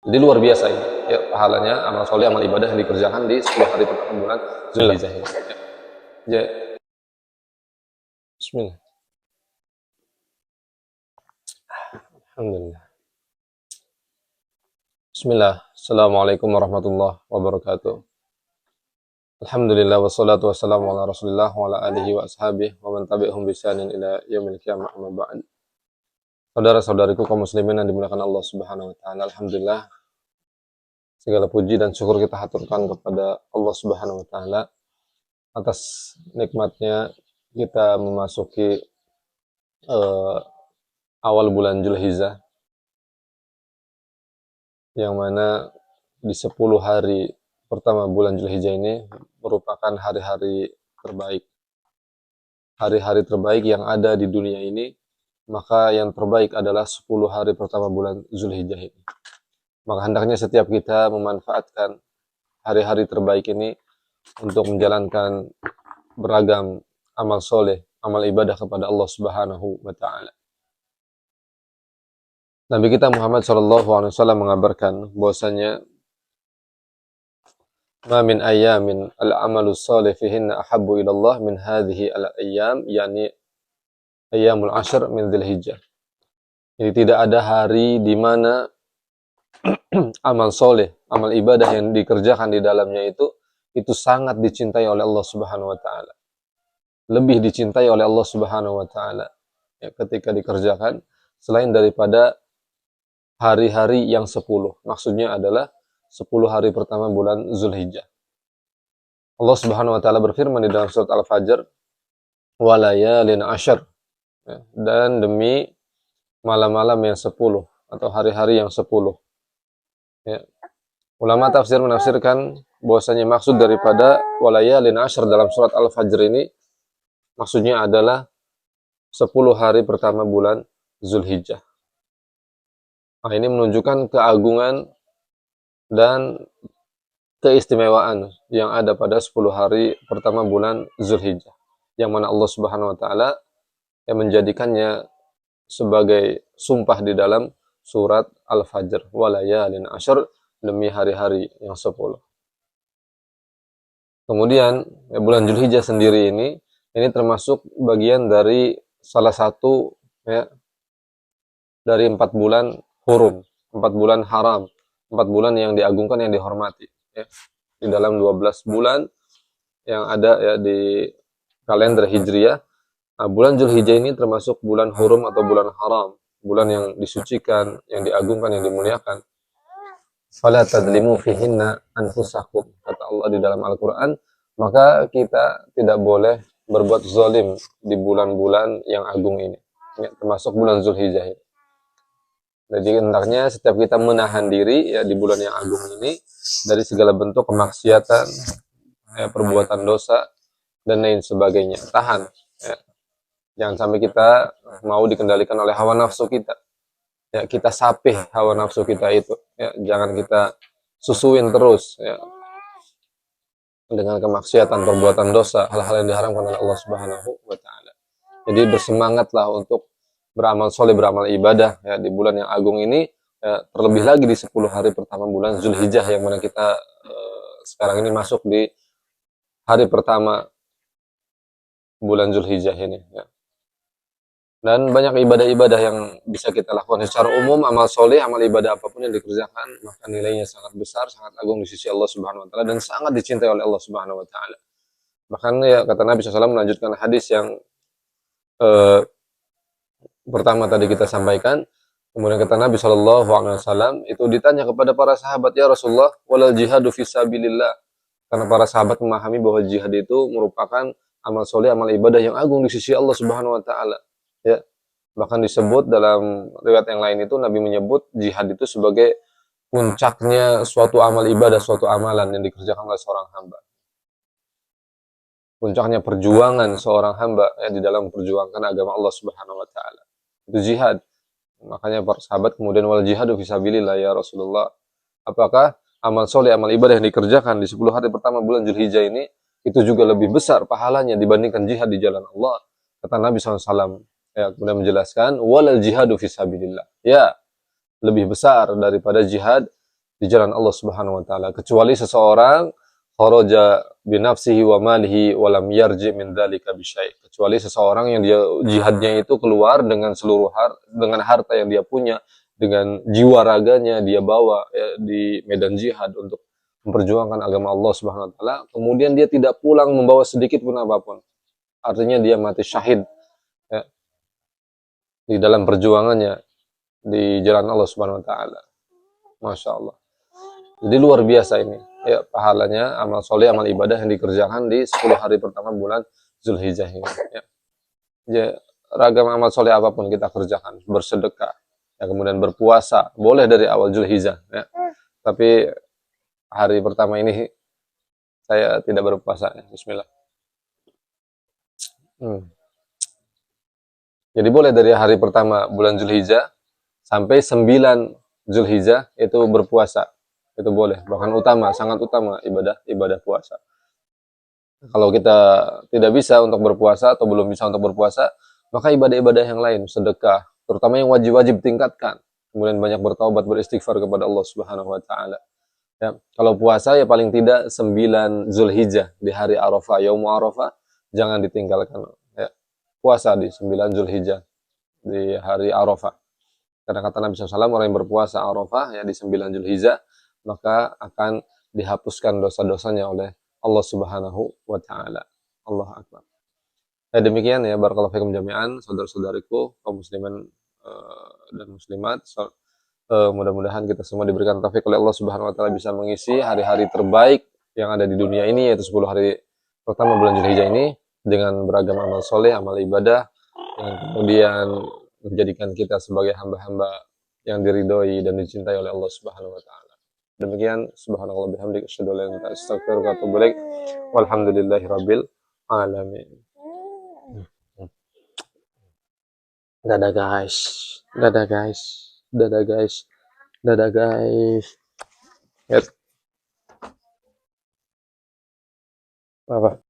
Jadi luar biasa ini. Ya, pahalanya amal soleh, amal ibadah yang dikerjakan di 10 hari pertama bulan Zulhijjah ini. Ya. Bismillah. Alhamdulillah. Bismillah. Assalamualaikum warahmatullahi wabarakatuh. Alhamdulillah wassalatu wassalamu ala Rasulillah wa ala alihi wa ashabihi wa man tabi'ahum bi ihsanin ila yaumil qiyamah amma ba'd. Saudara-saudariku kaum muslimin yang dimuliakan Allah Subhanahu wa taala, alhamdulillah segala puji dan syukur kita haturkan kepada Allah Subhanahu wa taala atas nikmatnya kita memasuki awal bulan Zulhijjah, yang mana di 10 hari pertama bulan Zulhijjah ini merupakan hari-hari terbaik. Hari-hari terbaik yang ada di dunia ini, maka yang terbaik adalah 10 hari pertama bulan Zulhijjah ini. Maka hendaknya setiap kita memanfaatkan hari-hari terbaik ini untuk menjalankan beragam amal soleh, amal ibadah kepada Allah Subhanahu wa taala. Nabi kita Muhammad SAW mengabarkan bahwasanya ma min ayamin al-amalu salih fihinna ahabbu ila Allah min hadhihi al-ayyam, yani ayyamul ashr min Dzulhijjah. Jadi tidak ada hari di mana amal soleh, amal ibadah yang dikerjakan di dalamnya itu sangat dicintai oleh Allah Subhanahu wa taala. Lebih dicintai oleh Allah Subhanahu wa taala ya, ketika dikerjakan selain daripada hari-hari yang 10. Maksudnya adalah 10 hari pertama bulan Zulhijjah. Allah Subhanahu wa taala berfirman di dalam surat Al-Fajr, "Wa layalin ashr." Ya, dan demi malam-malam yang 10 atau hari-hari yang 10. Ya. Ulama tafsir menafsirkan bahwasanya maksud daripada wa layalin ashr dalam surat Al-Fajr ini maksudnya adalah 10 hari pertama bulan Zulhijjah. Nah, ini menunjukkan keagungan dan keistimewaan yang ada pada 10 hari pertama bulan Zulhijjah, yang mana Allah Subhanahu wa taala yang menjadikannya sebagai sumpah di dalam surat Al-Fajr, walayalin ashr, demi hari-hari yang 10. Kemudian bulan Zulhijjah sendiri ini termasuk bagian dari salah satu ya, dari 4 bulan hurum, 4 bulan haram, 4 bulan yang diagungkan, yang dihormati ya. Di dalam 12 bulan yang ada ya di kalender Hijriyah, nah, bulan Zulhijjah ini termasuk bulan hurum atau bulan haram, bulan yang disucikan, yang diagungkan, yang dimuliakan. Fala tadlimu fihinna anfusakum, kata Allah di dalam Al-Qur'an, maka kita tidak boleh berbuat zalim di bulan-bulan yang agung ini, ya, termasuk bulan Zulhijjah ini. Jadi hendaknya setiap kita menahan diri ya di bulan yang agung ini dari segala bentuk kemaksiatan, ya, perbuatan dosa dan lain sebagainya. Tahan. Ya. Jangan sampai kita mau dikendalikan oleh hawa nafsu kita. Ya, kita sapih hawa nafsu kita itu. Ya, jangan kita susuin terus ya, dengan kemaksiatan, perbuatan dosa, hal-hal yang diharamkan oleh Allah Subhanahu wa taala. Jadi bersemangatlah untuk beramal soleh, beramal ibadah ya di bulan yang agung ini ya, terlebih lagi di 10 hari pertama bulan Zulhijjah, yang mana kita sekarang ini masuk di hari pertama bulan Zulhijjah ini ya. Dan banyak ibadah-ibadah yang bisa kita lakukan secara umum, amal soleh, amal ibadah apapun yang dikerjakan, maka nilainya sangat besar, sangat agung di sisi Allah Subhanahu wa taala dan sangat dicintai oleh Allah Subhanahu wa taala. Bahkan ya kata Nabi SAW melanjutkan hadis yang pertama tadi kita sampaikan, kemudian kata Nabi SAW itu ditanya kepada para sahabat, ya Rasulullah, walal jihadu fisabilillah, karena para sahabat memahami bahwa jihad itu merupakan amal soleh, amal ibadah yang agung di sisi Allah Subhanahu wa taala. Ya. Bahkan disebut dalam riwayat yang lain itu Nabi menyebut jihad itu sebagai puncaknya suatu amal ibadah, suatu amalan yang dikerjakan oleh seorang hamba. Puncaknya perjuangan seorang hamba ya, di dalam memperjuangkan agama Allah Subhanahu wa taala. Itu jihad. Makanya para sahabat kemudian wal jihadu fisabilillah ya Rasulullah. Apakah amal soleh, amal ibadah yang dikerjakan di 10 hari pertama bulan Zulhijjah ini itu juga lebih besar pahalanya dibandingkan jihad di jalan Allah? Kata Nabi SAW ya, kemudian menjelaskan walal jihadu fisabilillah. Ya, lebih besar daripada jihad di jalan Allah Subhanahu wa taala, kecuali seseorang kharaja binafsihi wa malihi wa lam yarji min dzalika bisyai. Kecuali seseorang yang dia jihadnya itu keluar dengan seluruh dengan harta yang dia punya, dengan jiwa raganya dia bawa ya, di medan jihad untuk memperjuangkan agama Allah Subhanahu wa taala, kemudian dia tidak pulang membawa sedikit pun apapun. Artinya dia mati syahid ya, di dalam perjuangannya di jalan Allah Subhanahu wa taala. Masya Allah. Jadi luar biasa ini. Ya, pahalanya amal soleh, amal ibadah yang dikerjakan di 10 hari pertama bulan Zulhijjah ini. Ya. Ya, ragam amal soleh apapun kita kerjakan, bersedekah, ya, kemudian berpuasa, boleh dari awal Zulhijjah. Ya. Tapi hari pertama ini saya tidak berpuasa. Ya. Bismillah. Jadi boleh dari hari pertama bulan Zulhijjah sampai 9 Zulhijjah itu berpuasa. Itu boleh, bahkan utama, sangat utama ibadah puasa. Kalau kita tidak bisa untuk berpuasa atau belum bisa untuk berpuasa, maka ibadah-ibadah yang lain, sedekah, terutama yang wajib-wajib tingkatkan. Kemudian banyak bertaubat, beristighfar kepada Allah Subhanahu wa taala. Ya, kalau puasa ya paling tidak 9 Zulhijjah di hari Arafah, Yaum Arafah, jangan ditinggalkan. Ya, puasa di 9 Zulhijjah di hari Arafah. Karena kata Nabi SAW, orang yang berpuasa Arafah ya di 9 Zulhijjah, maka akan dihapuskan dosa-dosanya oleh Allah Subhanahu wa taala. Allah akbar. Ya demikian ya, barakallahu fikum jami'an, saudara-saudariku kaum muslimin dan muslimat. Mudah-mudahan kita semua diberikan taufik oleh Allah Subhanahu wa taala bisa mengisi hari-hari terbaik yang ada di dunia ini, yaitu 10 hari pertama bulan Zulhijjah ini dengan beragam amal soleh, amal ibadah yang kemudian menjadikan kita sebagai hamba-hamba yang diridhoi dan dicintai oleh Allah Subhanahu wa taala. Demikian, subhanallah bihamdik, asyhadu an la ilaha illa anta, astaghfiruka wa atubu ilaik. Walhamdulillahirabbil alamin. Dadah guys. Dadah guys. Dadah guys. Dadah guys. Yep. Apa?